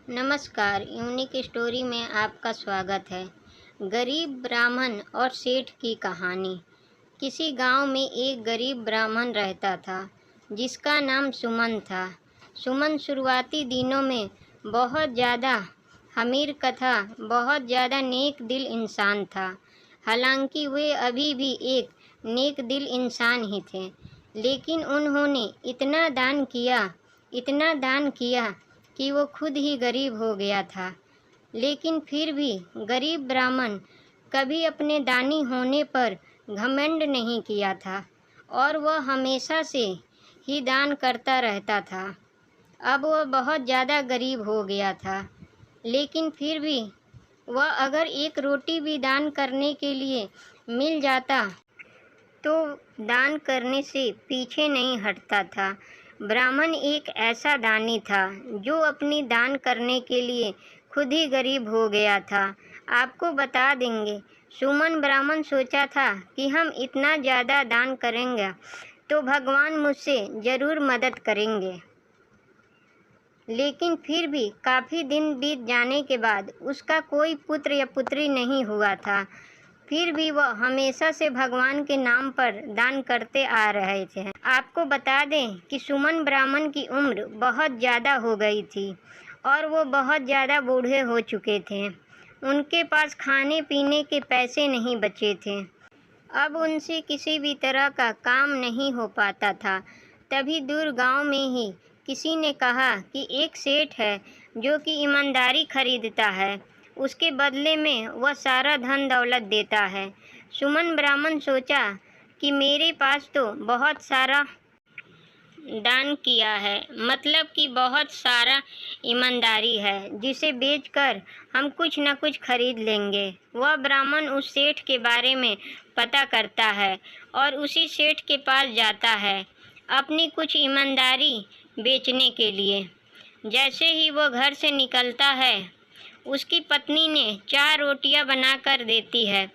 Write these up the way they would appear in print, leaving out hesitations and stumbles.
नमस्कार, unique story में आपका स्वागत है। गरीब ब्राह्मण और सेठ की कहानी। किसी गांव में एक गरीब ब्राह्मण रहता था जिसका नाम सुमन था। सुमन शुरुआती दिनों में बहुत ज़्यादा अमीर तथा बहुत ज़्यादा नेक दिल इंसान था। हालांकि वे अभी भी एक नेक दिल इंसान ही थे, लेकिन उन्होंने इतना दान किया कि वो खुद ही गरीब हो गया था। लेकिन फिर भी गरीब ब्राह्मण कभी अपने दानी होने पर घमंड नहीं किया था और वह हमेशा से ही दान करता रहता था। अब वह बहुत ज़्यादा गरीब हो गया था, लेकिन फिर भी वह अगर एक रोटी भी दान करने के लिए मिल जाता तो दान करने से पीछे नहीं हटता था। ब्राह्मण एक ऐसा दानी था जो अपनी दान करने के लिए खुद ही गरीब हो गया था। आपको बता देंगे, सुमन ब्राह्मण सोचा था कि हम इतना ज़्यादा दान करेंगे तो भगवान मुझसे ज़रूर मदद करेंगे। लेकिन फिर भी काफ़ी दिन बीत जाने के बाद उसका कोई पुत्र या पुत्री नहीं हुआ था। फिर भी वह हमेशा से भगवान के नाम पर दान करते आ रहे थे। आपको बता दें कि सुमन ब्राह्मण की उम्र बहुत ज़्यादा हो गई थी और वो बहुत ज़्यादा बूढ़े हो चुके थे। उनके पास खाने पीने के पैसे नहीं बचे थे। अब उनसे किसी भी तरह का काम नहीं हो पाता था। तभी दूर गांव में ही किसी ने कहा कि एक सेठ है जो कि ईमानदारी खरीदता है, उसके बदले में वह सारा धन दौलत देता है। सुमन ब्राह्मण सोचा कि मेरे पास तो बहुत सारा दान किया है, मतलब कि बहुत सारा ईमानदारी है, जिसे बेचकर हम कुछ न कुछ खरीद लेंगे। वह ब्राह्मण उस सेठ के बारे में पता करता है और उसी सेठ के पास जाता है अपनी कुछ ईमानदारी बेचने के लिए। जैसे ही वो घर से निकलता है, उसकी पत्नी ने 4 रोटियां बनाकर देती है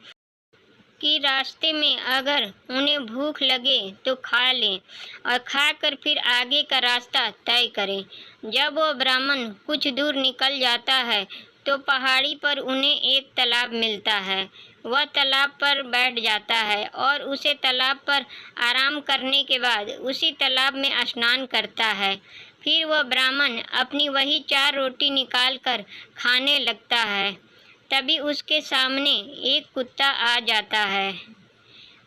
कि रास्ते में अगर उन्हें भूख लगे तो खा लें और खाकर फिर आगे का रास्ता तय करें। जब वो ब्राह्मण कुछ दूर निकल जाता है तो पहाड़ी पर उन्हें एक तालाब मिलता है। वह तालाब पर बैठ जाता है और उसे तालाब पर आराम करने के बाद उसी तालाब में स्नान करता है। फिर वह ब्राह्मण अपनी वही 4 रोटी निकाल कर खाने लगता है। तभी उसके सामने एक कुत्ता आ जाता है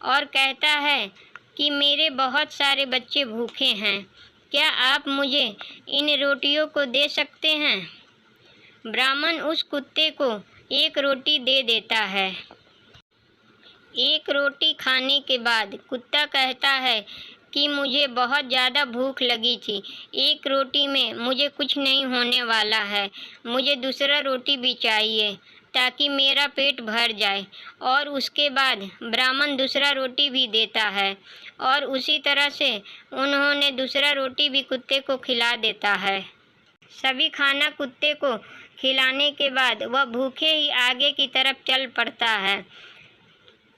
और कहता है कि मेरे बहुत सारे बच्चे भूखे हैं, क्या आप मुझे इन रोटियों को दे सकते हैं? ब्राह्मण उस कुत्ते को एक रोटी दे देता है। एक रोटी खाने के बाद कुत्ता कहता है कि मुझे बहुत ज़्यादा भूख लगी थी, एक रोटी में मुझे कुछ नहीं होने वाला है, मुझे दूसरा रोटी भी चाहिए ताकि मेरा पेट भर जाए। और उसके बाद ब्राह्मण दूसरा रोटी भी देता है और उसी तरह से उन्होंने दूसरा रोटी भी कुत्ते को खिला देता है। सभी खाना कुत्ते को खिलाने के बाद वह भूखे ही आगे की तरफ चल पड़ता है।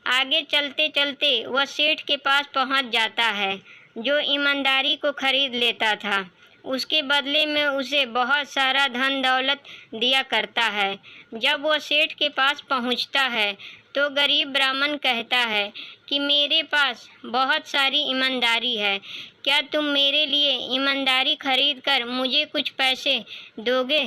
आगे चलते चलते वह सेठ के पास पहुंच जाता है जो ईमानदारी को खरीद लेता था। उसके बदले में उसे बहुत सारा धन दौलत दिया करता है। जब वह सेठ के पास पहुंचता है तो गरीब ब्राह्मण कहता है कि मेरे पास बहुत सारी ईमानदारी है, क्या तुम मेरे लिए ईमानदारी खरीद कर मुझे कुछ पैसे दोगे?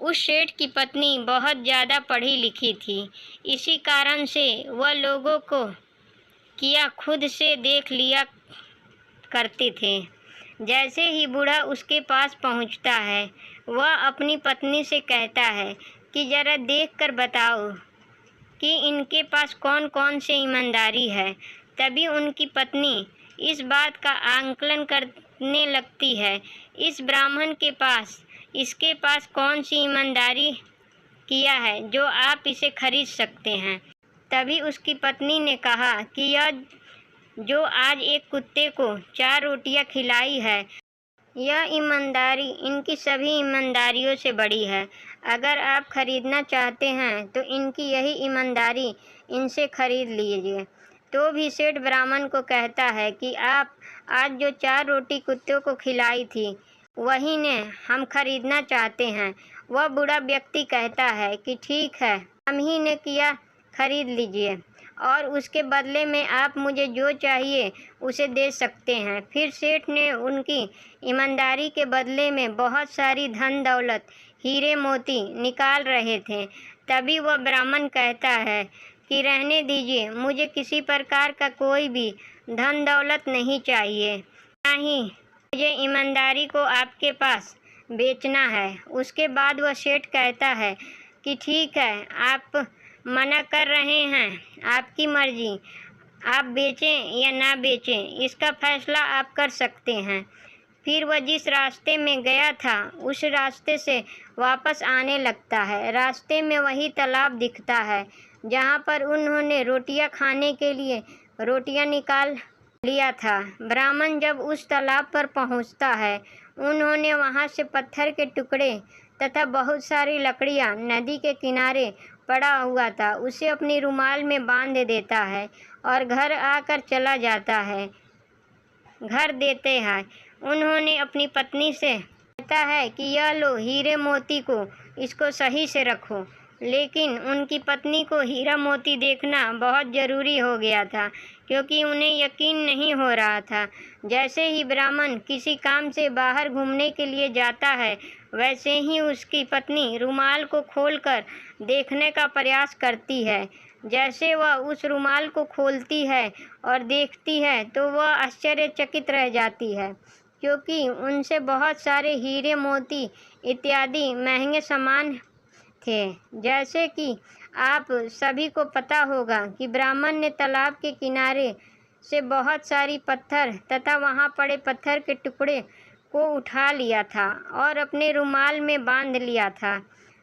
उस सेठ की पत्नी बहुत ज़्यादा पढ़ी लिखी थी, इसी कारण से वह लोगों को किया खुद से देख लिया करते थे। जैसे ही बूढ़ा उसके पास पहुंचता है, वह अपनी पत्नी से कहता है कि ज़रा देख कर बताओ कि इनके पास कौन कौन से ईमानदारी है। तभी उनकी पत्नी इस बात का आंकलन करने लगती है, इस ब्राह्मण के पास इसके पास कौन सी ईमानदारी किया है जो आप इसे खरीद सकते हैं। तभी उसकी पत्नी ने कहा कि यह जो आज एक कुत्ते को 4 रोटियां खिलाई है, यह ईमानदारी इनकी सभी ईमानदारियों से बड़ी है। अगर आप खरीदना चाहते हैं तो इनकी यही ईमानदारी इनसे खरीद लीजिए। तो भी सेठ ब्राह्मण को कहता है कि आप आज जो 4 रोटी कुत्तों को खिलाई थी, वही ने हम खरीदना चाहते हैं। वह बूढ़ा व्यक्ति कहता है कि ठीक है, हम ही ने किया, खरीद लीजिए और उसके बदले में आप मुझे जो चाहिए उसे दे सकते हैं। फिर सेठ ने उनकी ईमानदारी के बदले में बहुत सारी धन दौलत, हीरे मोती निकाल रहे थे। तभी वह ब्राह्मण कहता है कि रहने दीजिए, मुझे किसी प्रकार का कोई भी धन दौलत नहीं चाहिए, ना ही मुझे ईमानदारी को आपके पास बेचना है। उसके बाद वह सेठ कहता है कि ठीक है, आप मना कर रहे हैं, आपकी मर्जी, आप बेचें या ना बेचें, इसका फैसला आप कर सकते हैं। फिर वह जिस रास्ते में गया था उस रास्ते से वापस आने लगता है। रास्ते में वही तालाब दिखता है जहाँ पर उन्होंने रोटियां खाने के लिए रोटियां निकाल लिया था। ब्राह्मण जब उस तालाब पर पहुँचता है, उन्होंने वहाँ से पत्थर के टुकड़े तथा बहुत सारी लकड़ियाँ नदी के किनारे पड़ा हुआ था, उसे अपनी रुमाल में बांध देता है और घर आकर चला जाता है। घर देते हैं उन्होंने अपनी पत्नी से कहता है कि यह लो हीरे मोती को, इसको सही से रखो। लेकिन उनकी पत्नी को हीरा मोती देखना बहुत ज़रूरी हो गया था, क्योंकि उन्हें यकीन नहीं हो रहा था। जैसे ही ब्राह्मण किसी काम से बाहर घूमने के लिए जाता है, वैसे ही उसकी पत्नी रुमाल को खोलकर देखने का प्रयास करती है। जैसे वह उस रुमाल को खोलती है और देखती है तो वह आश्चर्यचकित रह जाती है, क्योंकि उनसे बहुत सारे हीरे मोती इत्यादि महंगे सामान थे। जैसे कि आप सभी को पता होगा कि ब्राह्मण ने तालाब के किनारे से बहुत सारी पत्थर तथा वहाँ पड़े पत्थर के टुकड़े को उठा लिया था और अपने रुमाल में बांध लिया था।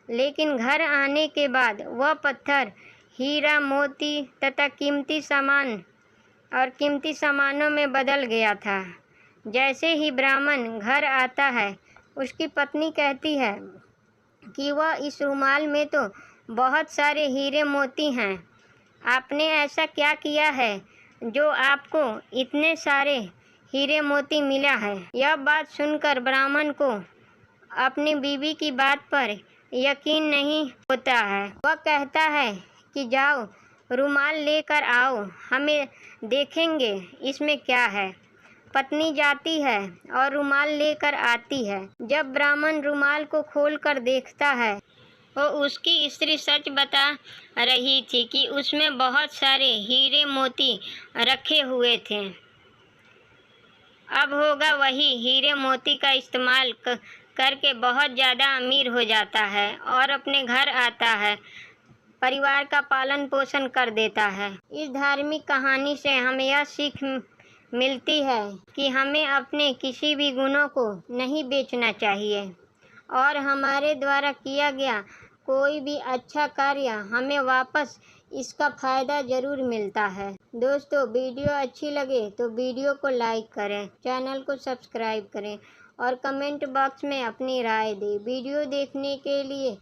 लेकिन घर आने के बाद वह पत्थर हीरा मोती तथा कीमती सामान और कीमती सामानों में बदल गया था। जैसे ही ब्राह्मण घर आता है, उसकी पत्नी कहती है कि वह इस रुमाल में तो बहुत सारे हीरे मोती हैं, आपने ऐसा क्या किया है जो आपको इतने सारे हीरे मोती मिला है। यह बात सुनकर ब्राह्मण को अपनी बीवी की बात पर यकीन नहीं होता है। वह कहता है कि जाओ रुमाल लेकर आओ, हमें देखेंगे इसमें क्या है। पत्नी जाती है और रुमाल लेकर आती है। जब ब्राह्मण रुमाल को खोलकर देखता है तो उसकी स्त्री सच बता रही थी कि उसमें बहुत सारे हीरे मोती रखे हुए थे। अब होगा वही हीरे मोती का इस्तेमाल करके बहुत ज़्यादा अमीर हो जाता है और अपने घर आता है, परिवार का पालन पोषण कर देता है। इस धार्मिक कहानी से हमें यह सीख मिलती है कि हमें अपने किसी भी गुणों को नहीं बेचना चाहिए और हमारे द्वारा किया गया कोई भी अच्छा कार्य हमें वापस इसका फ़ायदा ज़रूर मिलता है। दोस्तों, वीडियो अच्छी लगे तो वीडियो को लाइक करें, चैनल को सब्सक्राइब करें और कमेंट बॉक्स में अपनी राय दें। वीडियो देखने के लिए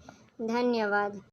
धन्यवाद।